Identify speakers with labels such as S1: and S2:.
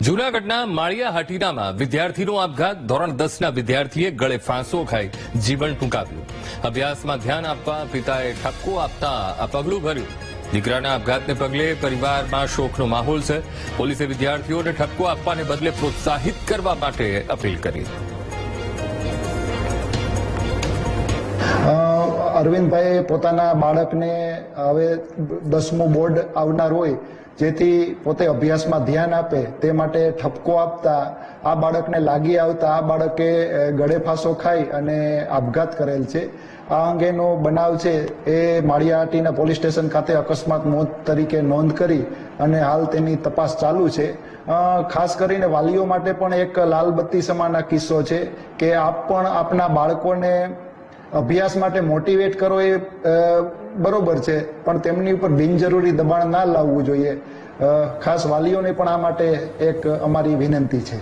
S1: જૂનાગઢના માળિયા હાટીનામાં વિદ્યાર્થીનો આપઘાત. ધોરણ 10ના વિદ્યાર્થીએ ગળે ફાંસો ખાઈ જીવન ટૂંકાવ્યું. અભ્યાસમાં ધ્યાન આપવા પિતાએ ઠપકો આપતા આ પગલું ભર્યું. દીકરાના આપઘાતને પગલે પરિવારમાં શોકનો માહોલ છે. પોલીસે વિદ્યાર્થીઓને ઠપકો આપવાને બદલે પ્રોત્સાહિત કરવા માટે અપીલ કરી.
S2: અરવિંદભાઈ પોતાના બાળકને હવે 10મું બોર્ડ આવનાર હોય, જેથી પોતે અભ્યાસમાં ધ્યાન આપે તે માટે ઠપકો આપતા આ બાળકને લાગી આવતા આ બાળકે ગળે ફાંસો ખાઈ અને આપઘાત કરેલ છે. આ અંગેનો બનાવ છે એ માળિયાહાટીના પોલીસ સ્ટેશન ખાતે અકસ્માત મોત તરીકે નોંધ કરી અને હાલ તેની તપાસ ચાલુ છે. ખાસ કરીને વાલીઓ માટે પણ એક લાલબત્તી સમાન આ કિસ્સો છે કે આપ પણ આપના બાળકોને અભ્યાસ માટે મોટિવેટ કરો એ બરોબર છે, પણ તેમની ઉપર બિનજરૂરી દબાણ ના લાવવું જોઈએ. ખાસ વાલીઓને પણ આ માટે એક અમારી વિનંતી છે.